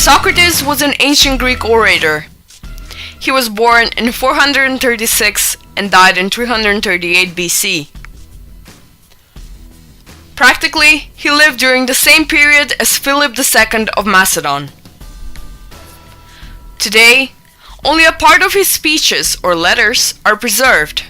Isocrates was an ancient Greek orator. He was born in 436 and died in 338 BC. Practically, he lived during the same period as Philip II of Macedon. Today, only a part of his speeches or letters are preserved.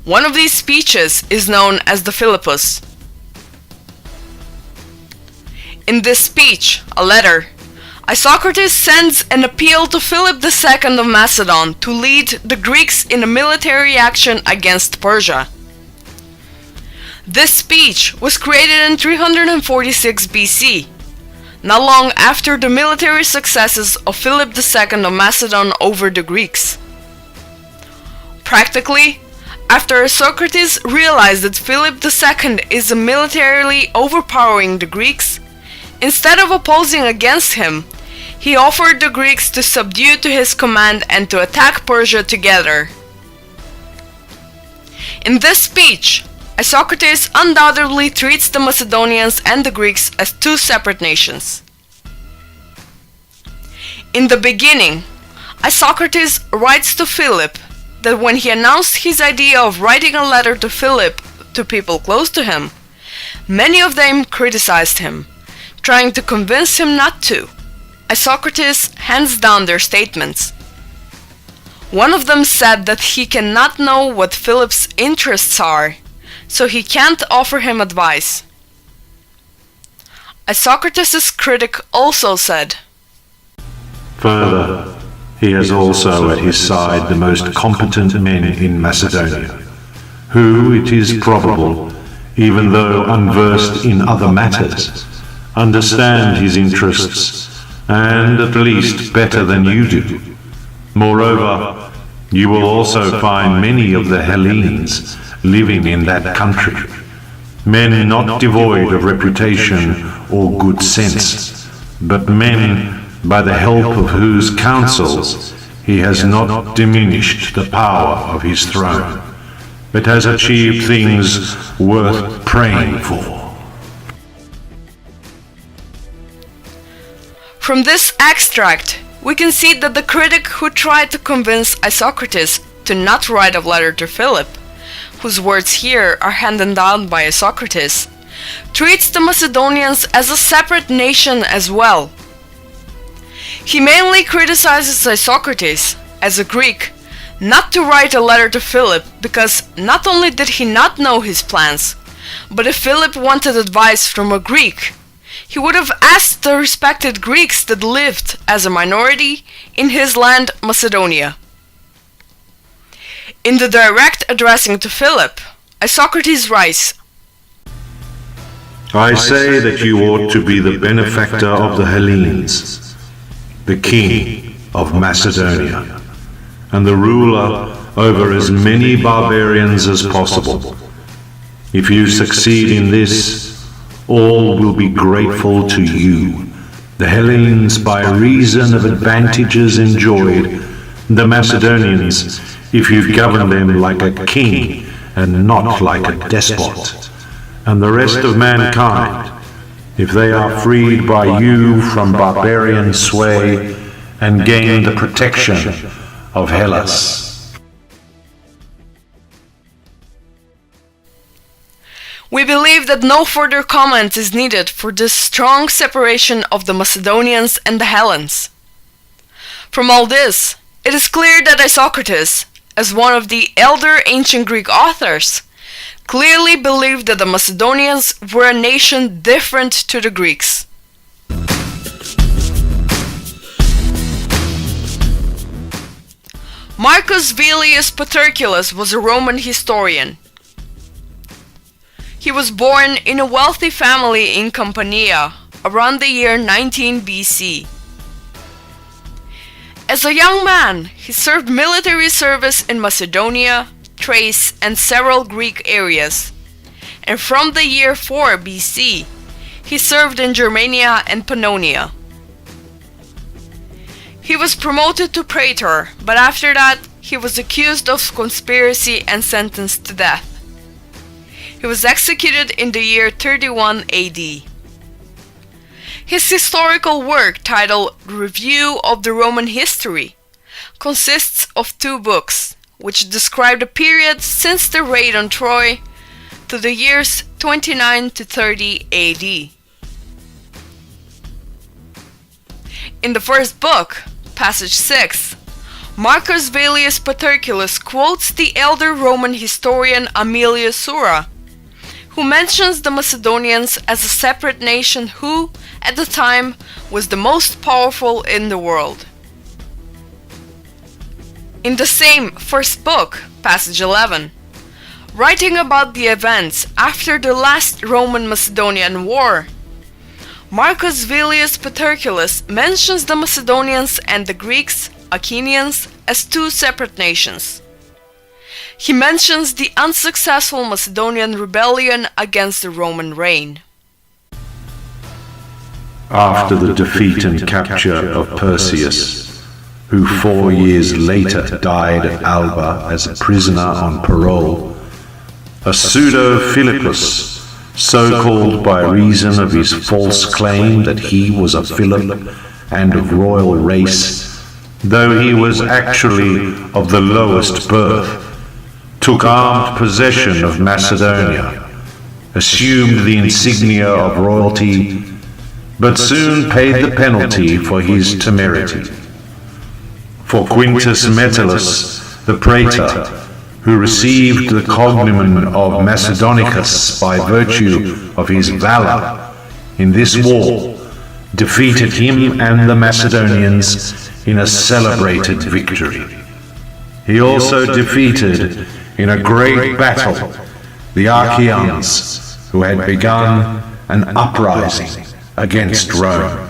One of these speeches is known as the Philippus. In this speech, a letter, Isocrates sends an appeal to Philip II of Macedon to lead the Greeks in a military action against Persia. This speech was created in 346 BC, not long after the military successes of Philip II of Macedon over the Greeks. Practically, after Isocrates realized that Philip II is militarily overpowering the Greeks, instead of opposing against him, he offered the Greeks to subdue to his command and to attack Persia together. In this speech, Isocrates undoubtedly treats the Macedonians and the Greeks as two separate nations. In the beginning, Isocrates writes to Philip that when he announced his idea of writing a letter to Philip to people close to him, many of them criticized him, trying to convince him not to. Isocrates hands down their statements. One of them said that he cannot know what Philip's interests are, so he can't offer him advice. Isocrates' critic also said, "Further, he has also at his side the most competent men in Macedonia, who, it is probable, even though unversed in other matters, understand his interests, and at least better than you do. Moreover, you will also find many of the Hellenes living in that country, men not devoid of reputation or good sense, but men by the help of whose counsels he has not diminished the power of his throne, but has achieved things worth praying for." From this extract, we can see that the critic who tried to convince Isocrates to not write a letter to Philip, whose words here are handed down by Isocrates, treats the Macedonians as a separate nation as well. He mainly criticizes Isocrates, as a Greek, not to write a letter to Philip because not only did he not know his plans, but if Philip wanted advice from a Greek, he would have asked the respected Greeks that lived as a minority in his land Macedonia. In the direct addressing to Philip, Isocrates writes, "I say that you ought to be the benefactor of the Hellenes, the king of Macedonia, and the ruler over as many barbarians as possible. If you succeed in this, all will be grateful to you, the Hellenes by reason of advantages enjoyed, the Macedonians if you govern them like a king and not like a despot, and the rest of mankind if they are freed by you from barbarian sway and gain the protection of Hellas." We believe that no further comment is needed for this strong separation of the Macedonians and the Hellenes. From all this, it is clear that Isocrates, as one of the elder ancient Greek authors, clearly believed that the Macedonians were a nation different to the Greeks. Marcus Velius Paterculus was a Roman historian. He was born in a wealthy family in Campania around the year 19 BC. As a young man, he served military service in Macedonia, Thrace, and several Greek areas, and from the year 4 BC, he served in Germania and Pannonia. He was promoted to praetor, but after that, he was accused of conspiracy and sentenced to death. He was executed in the year 31 AD. His historical work, titled Review of the Roman History, consists of 2 books, which describe the period since the raid on Troy to the years 29 to 30 AD. In the first book, passage 6, Marcus Velius Paterculus quotes the elder Roman historian Aemilius Sura, who mentions the Macedonians as a separate nation who, at the time, was the most powerful in the world. In the same first book, passage 11, writing about the events after the last Roman-Macedonian War, Marcus Velius Paterculus mentions the Macedonians and the Greeks, Achaeans, as 2 separate nations. He mentions the unsuccessful Macedonian rebellion against the Roman reign. After the defeat and capture of Perseus, who 4 years later died at Alba as a prisoner on parole, a pseudo-Philippus, so called by reason of his false claim that he was a Philip and of royal race, though he was actually of the lowest birth, took armed possession of Macedonia, assumed the insignia of royalty, but soon paid the penalty for his temerity. For Quintus Metellus, the praetor, who received the cognomen of Macedonicus by virtue of his valor in this war, defeated him and the Macedonians in a celebrated victory. He also defeated in a great battle the Achaeans, who had begun an uprising against Rome.